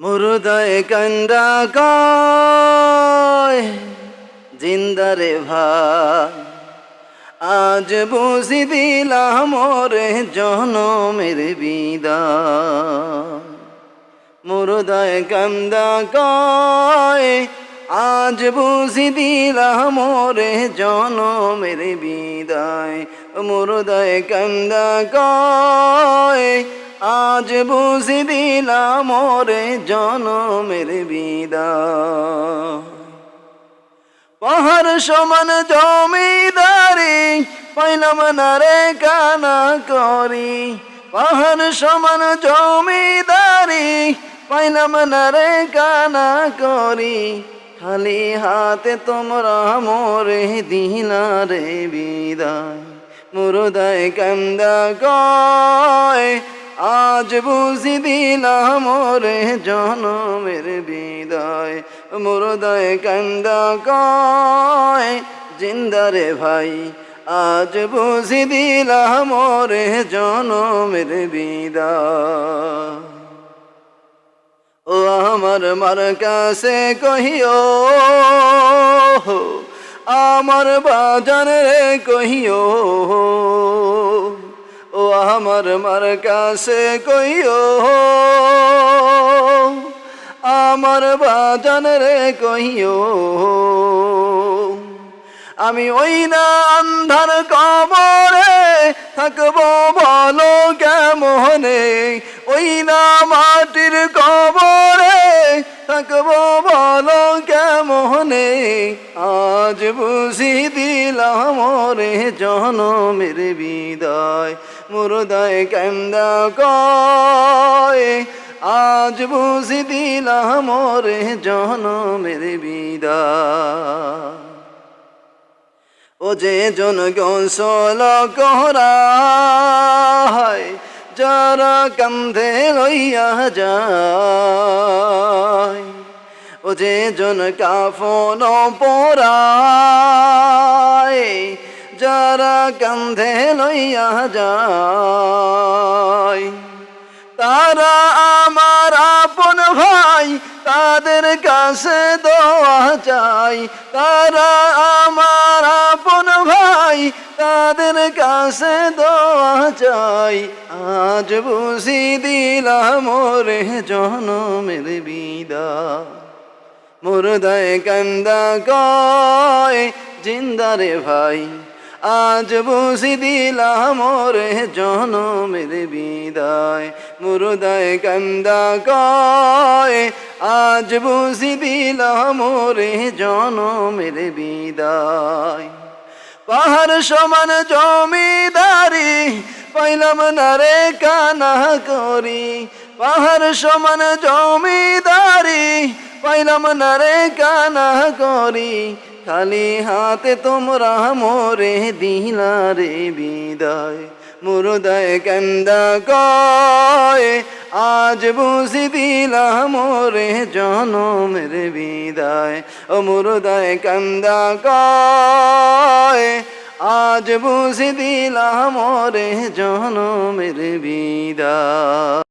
মুর্দায় কান্দা কয় জিন্দারে ভাই, আজ বুঝি দিলাম মোরে জনমের বিদায়। মুর্দায় কান্দা কয় আজ বুঝি দিলাম মোরে জনমের বিদায়। মুর্দায় কান্দা কয় আজ বুঝি দিলাম মোরে জনমের বিদায়। পাহাড় সমান জমিদারি পাইলাম না রে কানা করি, পাহাড় সমান জমিদারি পাইলাম না রে কানা করি। খালি হাতে তোমরা মোরে দিলা রে বিদায়। মুর্দায় কান্দা কয় আজ বুঝি দিলাম মোরে জনমের বিদায়। মুর্দায় কান্দা কয় জিন্দারে ভাই, আজ বুঝি দিলাম মোরে জনমের বিদায়। ও আমার মার কাছে কহিও, আমার বাজান রে কহিও। ও আমার মার কাছে কহিও, আমার বাজান রে কহিও। আমি ওই না আন্ধার কবরে থাকবো বলো কেমনে, ওই না মাটির কবরে থাকবো বলো কেমনে। আজ বুঝি দিলাম মোরে জনমের বিদায়। মুর্দায় কান্দা কয় আজ বুঝি দিলাম মোরে জনমের বিদায়। ও যে জন গোসল করায় যারা কান্ধে লইয়া যায়, ও যে জন কাফন পরায় যারা কান্ধে লইয়া যায়। তারা আমার আপন ভাই, তাদের কাছে দোয়া চাই। তারা আমার আপন ভাই, তাদের কাছে দোয়া চাই। আজ বুঝি দিলাম মোরে জনমের বিদায়। মুর্দায় কান্দা কয় জিন্দারে ভাই, আজ বুঝি দিলাম মোরে জনমের বিদায়। মুর্দায় কান্দা কয় আজ বুঝি দিলাম মোরে জনমের বিদায়। পাহাড় সমান জমিদারি পাইলাম না রে কানা করি, পাহাড় সমান জমিদারি পাইলাম না রে কানা করি। খালি হাতে তোমরা মোরে দিলা রে বিদায়। মুর্দায় কান্দা কয় আজ বুঝি দিলাম মোরে জনমের বিদায়। ও মুর্দায় কান্দা কয় আজ বুঝি দিলাম মোরে জনমের বিদায়।